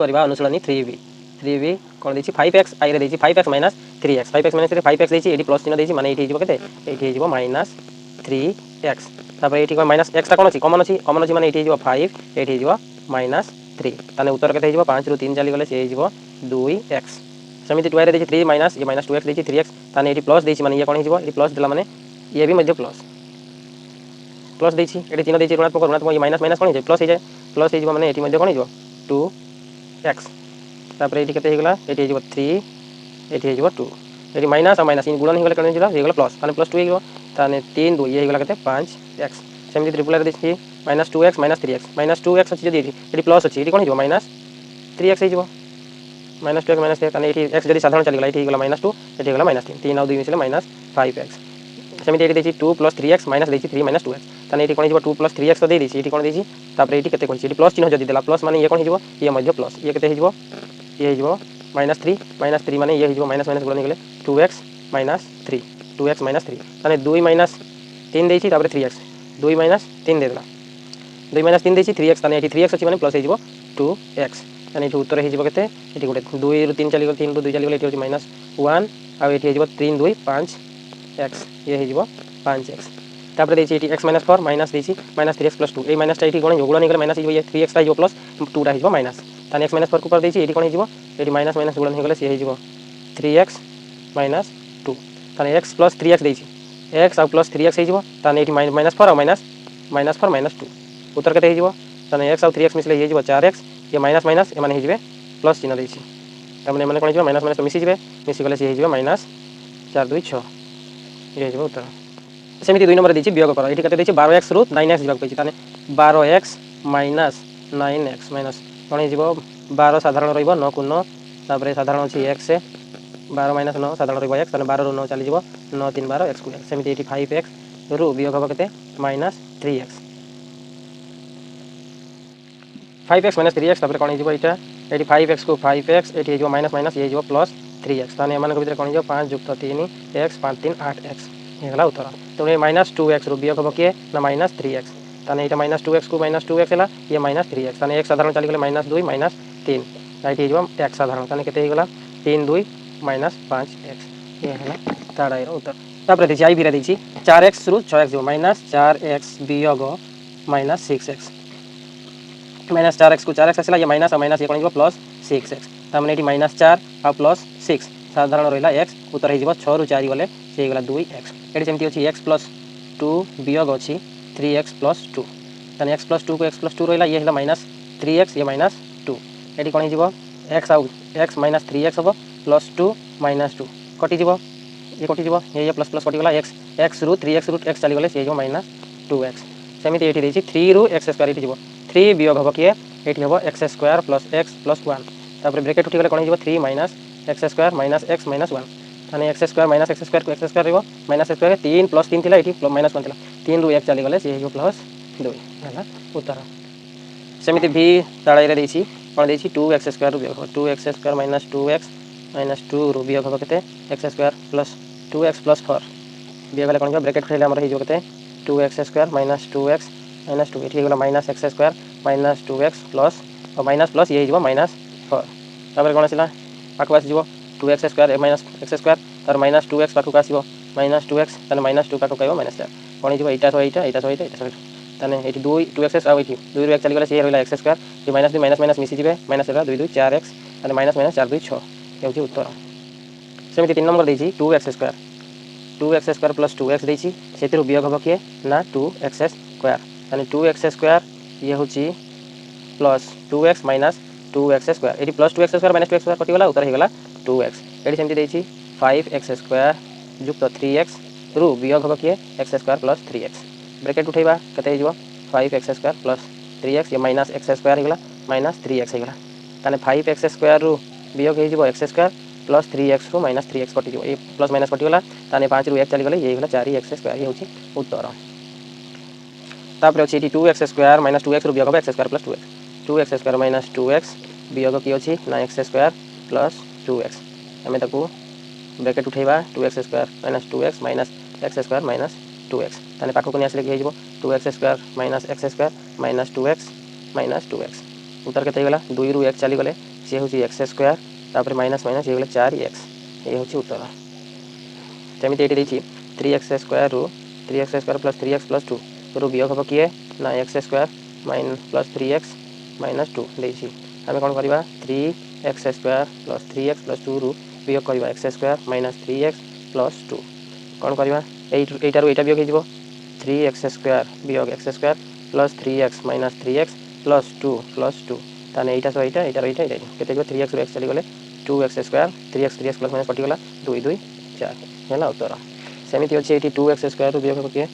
करवा अनुशीलनी 3b कौन देखिए 5x आई रे 5x minus 3x 5x minus 3 5x देखिए ये प्लस चिन्ह देखिए माने ये केते ये माइनस 3x तापर ये माइनस x कौन अच्छी कमन अच्छी माने ये 5 ये माइनस 3 ताने उत्तर केते 5 रु 3 चली गले से 2x सेमिति 2 रे देखिए 3 माइनस ये माइनस 2x देखिए 3x ताने ये प्लस देखिए माने ये कौन ये प्लस देला माने ये भी मध्य प्लस देखिए ये चिन्ह देखिए ऋणात्मक ये माइनस माइनस कौन प्लस हो जाए प्लस हो माने ये मध्य कौन 2x तापर ये केते हेगला ये 3 ये 2 ये माइनस और माइनस इन गुणन हेगला कने जिला हेगला प्लस ताने प्लस 2 हेगो ताने 3 2 ये हेगला केते 5x सेमिति ट्रिपल रे देखि minus 2x minus 3x minus 2x अछि जदी ये प्लस अछि ये कोन हिजो माइनस 3x हिजो माइनस 2x माइनस 3 ताने ये x जदी साधारण चली गला ये हेगला माइनस 2 ये हेगला माइनस 3 3 और 2 मिसले माइनस 5x सेमिति ये देखि 2 + 3x माइनस देखि 3 माइनस 2x ताने ये कोन हिजो 2 + 3x तो दे दिछि ये कोन दिछि तापर ये केते कोन छि प्लस चिन्ह जदी देला प्लस माने ये कोन हिजो ये मध्य प्लस ये केते हिजो ये हिजो माइनस 3 माने ये हिजो माइनस माइनस गुणन गले 2x माइनस 3 2x माइनस 3 ताने 2 माइनस 3 देछि तापर 3x 2 माइनस 3 देला 2 माइनस 3 देछि 3x ताने 3x अछि माने प्लस हिजो 2x ताने ये उत्तर हिजो केते एटी गोटे 2 रु 3 चली गले 3 रु 2 चली गले एटी माइनस 1 आ एटी हिजो 3 2 5x ये हिजो 5x तापर देछि एटी x माइनस 4 माइनस देछि माइनस 3x प्लस 2 ए माइनस टा एटी गुणन गुणन गले माइनस ये 3x टा हिजो प्लस 2 टा हिजो माइनस ताने x माइनस 4 को ऊपर देछि एटी कोन हिजो एटी माइनस माइनस गुणन हो गले से हिजो 3x माइनस 2 ताने x प्लस 3x देछि x और प्लस 3x हिजो ताने एटी माइनस 4 और माइनस 4 माइनस 2 उत्तर केते हिजो ताने x और 3x मिसले हिजो 4x ये माइनस माइनस ए माने हिजबे प्लस चिन्ह देछि ताने माने कोन हिजो माइनस माइनस मिसि जिवे मिसि गले से हिजो माइनस 4 2 6 ये हिजो उत्तर सेमिति 2 नंबर देछि वियोग कर एटी केते देछि 12x रु 9x जिबाक पैछि ताने 12x माइनस 9x माइनस कोन हिजो 12 साधारण रहिबो 9 को 9 तापर साधारण अछि x से 12 माइनस 9 साधारण रहिबो x ताने 12 रु 9 चली जिवो 9 3 12 x को सेमिति 5x रु वियोग हबो केते minus 3x 5x minus 3x तापर कोन हिजो एटा 5x को 5x एटी हिजो माइनस माइनस ये हिजो प्लस 3x ताने एमान को भीतर कोन हिजो 5 + 3x 5 3 8x ये हला उत्तर तो माइनस 2x रु वियोग हबो के ना माइनस 3x ताने एटा माइनस 2x को माइनस 2x हला ये माइनस 3x ताने x साधारण चली गले माइनस 2 माइनस 3 एटी हिजो x साधारण ताने केते हिगला 3 2 माइनस 5x ये हला ताडाय रो उत्तर तापर देछि आई बिरा देछि 4x रु 6x जो माइनस 4x वियोग माइनस 6x माइनस 4x को 4x आसला ये माइनस और माइनस ये कोन हिजो प्लस 6x तामने एटी माइनस 4 और प्लस 6 साधारण रहिला x उत्तर हिजो 6 रु 4 गले से हिगला 2x एटी सेमति अछि x + 2 वियोग अछि 3x + 2 ताने x + 2 को x + 2 रहिला ये हिला माइनस 3x ये माइनस 2 एटी कोन हिजो x और x माइनस 3x हबो प्लस 2 माइनस 2 कटि जिवो ये प्लस प्लस कटि गला x रु 3x * x चली गले से हिजो माइनस 2x सेमिति एटी देछि 3 रु x² एटी जिवो 3 वियोग हबो के एटी हबो x² + x + 1 तापर ब्रैकेट उठी गले कोन हिजो 3 minus x² minus x minus 1 ताने x² माइनस x² को x² रहबो माइनस x² 3 + 3 थिला एटी माइनस 1 थिला 3 रु 1 चली गले से हिजो प्लस 2 हला उत्तर सेमिति v ताळाय रे देछि कोन देछि 2x² रु वियोग हबो 2x² माइनस 2x माइनस 2 रु वियोग हबो केते x² + 2x + 4 वियोग गले कोन हिजो ब्रैकेट उठैले हमर हिजो केते 2x² माइनस 2x माइनस 2 एठी गला minus x² minus 2x plus और माइनस प्लस ये हिजो माइनस 4 तापर कोन आसिला पाखो आसिबो 2x² माइनस x² तार माइनस 2x पाखो आसिबो माइनस 2x ताने माइनस 2 पाखो काइबो माइनस 4 कोन हिजो एटा सो एटा ताने एठी 2x आ एठी 2 रु 1 चली गला से रहला x² ये माइनस 2 माइनस माइनस मिसि जिवे माइनस रहला 2 2 4x ताने माइनस माइनस 4 2 6 ये होची उत्तर सेमिति 3 नंबर देछि 2x² + 2x देछि सेतिरु वियोग हबो के ना 2x² ताने 2x² ये होची plus 2x minus 2x² eighty plus 2x² minus 2x² कटि गला उत्तर हे गला 2x एटी सेमति देछि 5x² जुक्त 3x रु वियोग हबो के x² + 3x ब्रैकेट उठैबा कते हिजो 5x² + 3x ये माइनस x² हे गला माइनस 3x हे गला ताने 5x² रु वियोग हे जिवो x² + 3x रु माइनस 3x कटि जिवो ए प्लस माइनस कटि गला ताने 5 रु 1 चली गले ये गला 4x² ये होची उत्तर तापर अछि 2x² माइनस 2x रु वियोग हबो x² + 2x 2x² minus 2x वियोग की अछि ना x² + 2x हमें ताकू ब्रैकेट उठैबा 2x² minus 2x minus x² minus 2x ताने पाखो कोनी आसले कि हेजिबो 2x² minus x² minus 2x उत्तर केते गला 2 रु 1 चली गले सी हूँ एक्स स्क्वायर तापर माइनस माइनस ये 4x ये हूँ उत्तर सेमती ये 3x स्क्वायर रू 3x square plus 3x plus 2 रू वियोग हम किए ना x square plus 3x minus 2 देखिए आम कौन करवा 3x square plus 3x plus 2 रू वियोग करवा x square minus 3x plus 2 कौन करवा यहीटार यहाँ वियोग हो 3x स्क्वायर वियोग x square plus 3x minus 3x plus 2 ताने यहाँ सह यहाँ यहाँ यहाँ के 3x रू एक्स चलीगले 2x square 3x plus minus कटिगला 2 2 4 है उत्तर सेमती अच्छे ये 2x स्क्वायर वियोग हम किए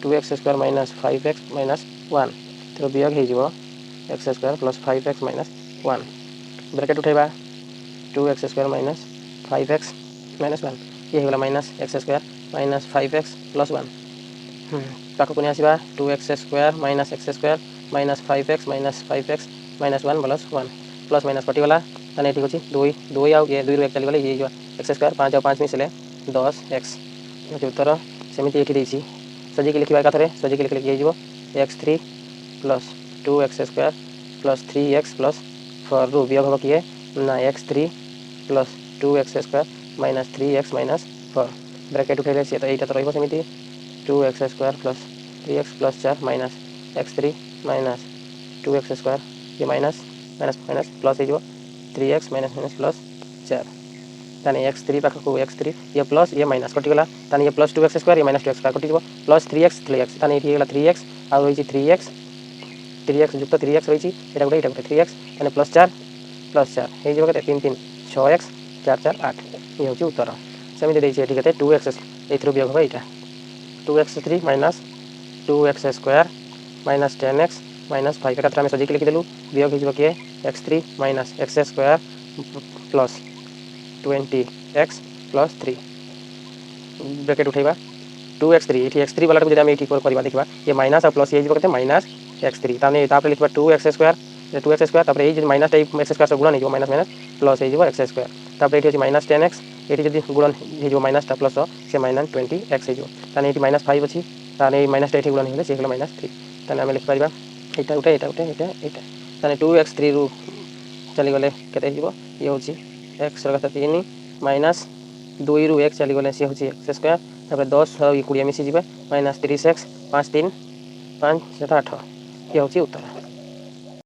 2x square minus 5x minus 1 तो वियोग हो x square plus 5x minus 1 bracket उठेबा 2x square minus 5x minus 1 ये होगा minus x square minus 5x plus 1 पाखक नहीं आसवा 2x square minus x square minus 5x minus 5x minus 1 plus 1 plus minus कटिगला ताने ये अच्छी 2 2 आउ 2 रू 1 चलीगले ये एक्स स्क्वायर 5 आउ 5 मिसले 10x उत्तर सेमती ये सजिक लिखा एकाथर सजिक लिखले ये x3 plus 2x square plus 3x plus 4 रू वियोग हम किए ना x3 plus 2x square minus 3x minus 4 bracket उठे सी तो यहाँ तो रही 2x square plus 3x plus 4 minus x3 minus 2x square ये माइनस माइनस माइनस प्लस हो 3x माइनस माइनस प्लस 4 ताने x3 पाखक x3 ये प्लस ये माइनस कटिगला ताने ये प्लस 2x स्क्वायर ये माइनस 2x स्क्वायर कटिज प्लस 3x ताने ये 3x आउ रही 3x युक्त 3x रही है गोटे 3x ताने प्लस 4 हो 3 3 6x 4 4 8 ये हूँ उत्तर सेमती देखिए ये 2x ये वियोग हम यहाँ 2x3 minus 2x square minus 10x minus 5 एकाथर आम सजिक लिखिदेलु वियोग हो किए x3 minus x square plus 20x plus 3 bracket उठेबा 2x3 ये x3 वाला जब आम ये करवा देखा ये माइनस और प्लस ये कहते माइनस x3 ताने लिखा 2x स्क्वायर ये माइनस एक्स स्क्वायर से गुणन हो माइनस माइनस प्लस हो एक्स स्क्वायर तापर ये माइनस 10x ये जब गुणन हो माइनस प्लस से माइनस 20x होने ये माइनस 5 अच्छी ताने माइनस ये गुणन हो माइनस 3 ताने आम लिखिपर यहाँ उठे यहाँ उठे यहाँ ताने 2x3 रू चलीगले के ये हूँ x 3 माइनस 2 रू 1 चलीगले सी हूँ एक्स स्क्वायर तापर 10 20 मिसीजे माइनस 30x 5 3 5 7 8 ये हूँ उत्तर।